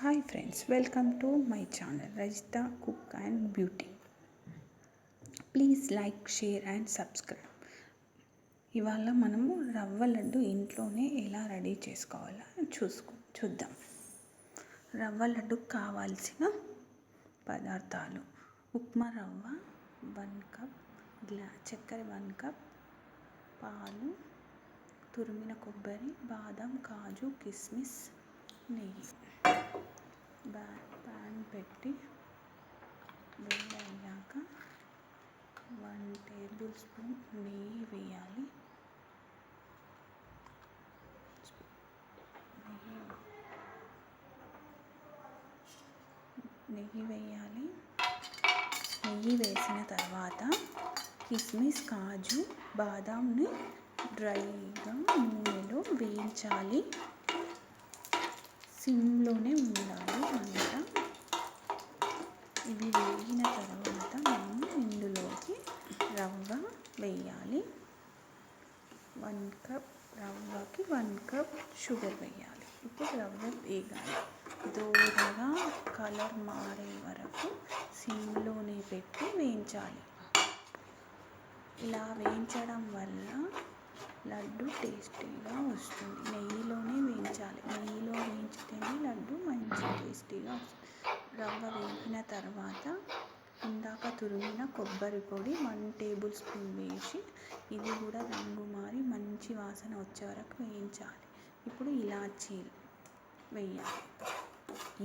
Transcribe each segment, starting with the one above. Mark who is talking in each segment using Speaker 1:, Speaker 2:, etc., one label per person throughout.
Speaker 1: Hi friends, welcome to my channel Rajitha cook and beauty. Please like, share and subscribe. ఇవాళ మనము రవ్వ లడ్డు ఇంట్లోనే ఎలా రెడీ చేసుకోవాలో చూద్దాం. రవ్వ లడ్డుకు కావాల్సిన పదార్థాలు: ఉప్మా రవ్వ 1 కప్, చక్కెర 1 కప్, పాలు, తురిమిన కొబ్బరి, బాదం, కాజు, కిస్మిస్, నెయ్యి. ప్యాన్ పెట్టి వేడయ్యాక 1 టేబుల్ స్పూన్ నెయ్యి వేయాలి. నెయ్యి వేసిన తర్వాత కిస్మిస్, కాజు, బాదాంని డ్రైగా నూనెలో వేయించాలి. సిమ్లోనే ఉండాలి మంట. ఇవి వేగిన తర్వాత మనం ఇందులోకి రవ్వ వేయాలి. 1 కప్ రవ్వకి 1 కప్ షుగర్ వేయాలి. ఇప్పుడు రవ్వ వేగాలి. దూరగా కలర్ మారే వరకు సిమ్లోనే పెట్టి వేయించాలి. ఇలా వేయించడం వల్ల లడ్డు టేస్టీగా వస్తుంది. నెయ్యిలోనే వేయించాలి. నెయ్యిలో వేయించితేనే లడ్డు మంచి టేస్టీగా వస్తుంది. రవ్వ వేగిన తర్వాత ఇందాక తురిమిన కొబ్బరి పొడి 1 టేబుల్ స్పూన్ వేసి ఇది కూడా రంగు మారి మంచి వాసన వచ్చే వరకు వేయించాలి. ఇప్పుడు ఇలాచీలు వేయాలి.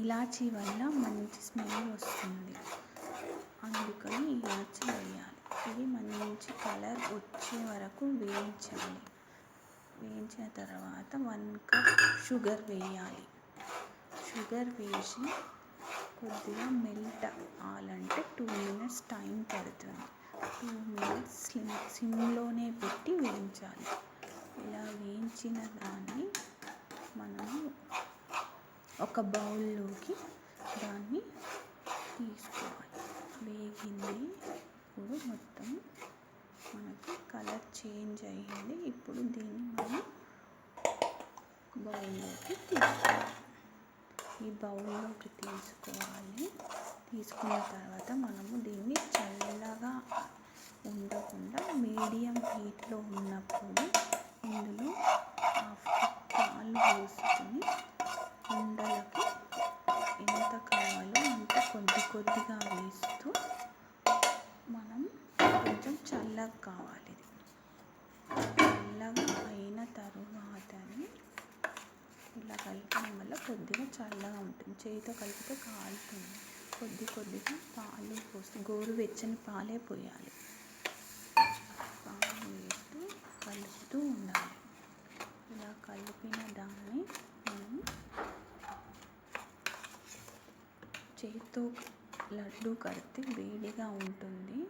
Speaker 1: ఇలాచీ వల్ల మంచి స్మెల్ వస్తుంది, అందుకని ఇలాచీ వేయాలి. ఇది మంచి కలర్ వచ్చే వరకు వేయించాలి. వేయించిన తర్వాత 1 కప్ షుగర్ వేయాలి. షుగర్ వేసి కొద్దిగా మెల్ట్ అవ్వాలంటే 2 మినిట్స్ టైం పడుతుంది. 2 మినిట్స్ సిమ్లోనే పెట్టి వేయించాలి. ఇలా వేయించిన దాన్ని మనము ఒక బౌల్లోకి దాన్ని తీసుకోవాలి. వేగింది. ఇప్పుడు మొత్తం మనకి కలర్ చేంజ్ అయ్యింది. ఇప్పుడు దీన్ని మనం బౌల్లోకి తీసుకోవాలి. ఈ బౌల్లోకి తీసుకోవాలి. తీసుకున్న తర్వాత మనము దీన్ని చల్లగా ఉండకుండా మీడియం హీట్లో ఉన్నప్పుడు ఇందులో హాఫ్ కప్ పాలు వేసుకొని ఉండలకి ఎంత కావాలో అంత కొద్దిగా వేస్తూ మనం కొంచెం చల్లగా కావాలి. చల్లగా అయిన తరువాతనే ఇలా కలపడం వల్ల కొద్దిగా చల్లగా ఉంటుంది. చేతితో కలిపితే కాలుతుంది. కొద్దిగా పాలు పోసి గోరువెచ్చని పాలే పోయాలి. పాలు వేస్తూ కలుపుతూ ఉండాలి. ఇలా కలిపిన దాన్ని మనం చేతితో లడ్డు కడితే వేడిగా ఉంటుంది.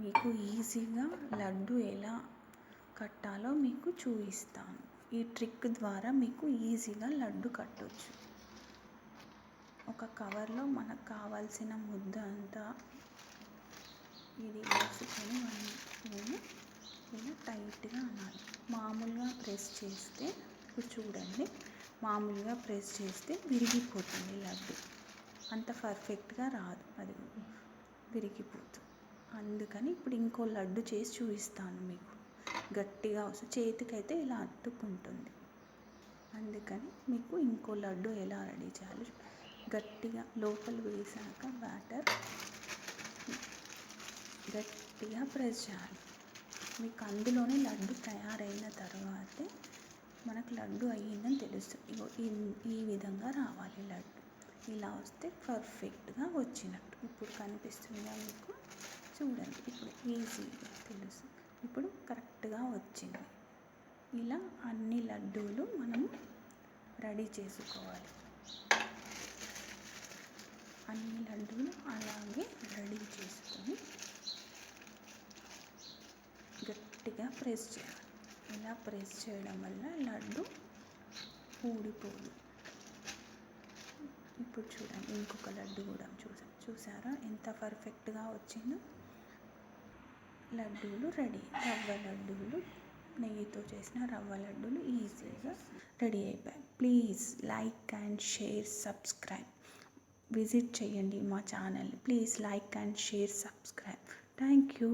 Speaker 1: మీకు ఈజీగా లడ్డు ఎలా కట్టాలో మీకు చూపిస్తాను. ఈ ట్రిక్ ద్వారా మీకు ఈజీగా లడ్డు కట్టవచ్చు. ఒక కవర్లో మనకు కావాల్సిన ముద్ద అంతా ఇది వేసుకొని మనం ఇలా టైట్గా అనాలి. మామూలుగా ప్రెస్ చేస్తే ఇప్పుడు చూడండి, మామూలుగా ప్రెస్ చేస్తే విరిగిపోతుంది లడ్డు. అంత పర్ఫెక్ట్గా రాదు, అది విరిగిపోతుంది. అందుకని ఇప్పుడు ఇంకో లడ్డు చేసి చూపిస్తాను మీకు. గట్టిగా వస్తుంది, చేతికైతే ఇలా అతుక్కుంటుంది. అందుకని మీకు ఇంకో లడ్డు ఎలా రెడీ చేయాలి. గట్టిగా లోపల వేసాక బ్యాటర్ గట్టిగా ప్రెస్ చేయాలి. మీకు అందులోనే లడ్డు తయారైన తర్వాతే మనకు లడ్డు అయ్యిందని తెలుస్తుంది. ఈ విధంగా రావాలి లడ్డు. ఇలా వస్తే పర్ఫెక్ట్గా వచ్చినట్టు. ఇప్పుడు కనిపిస్తుందా మీకు? చూడండి, ఇప్పుడు ఈజీగా తెలుసు. ఇప్పుడు కరెక్ట్గా వచ్చింది. ఇలా అన్ని లడ్డూలు మనము రెడీ చేసుకోవాలి. అన్ని లడ్డూలు అలాగే రెడీ చేసుకొని గట్టిగా ప్రెస్ చేయాలి. ఇలా ప్రెస్ చేయడం వల్ల లడ్డు ఊడిపోదు. ఇప్పుడు చూడండి, ఇంకొక లడ్డు కూడా చూసారా ఎంత పర్ఫెక్ట్గా వచ్చిందో. లడ్డూలు రెడీ. రవ్వ లడ్డూలు, నెయ్యితో చేసిన రవ్వ లడ్డూలు ఈజీగా రెడీ అయిపోయాయి. Please like and share subscribe. Visit చేయండి మా channel. Please like and share subscribe. Thank you.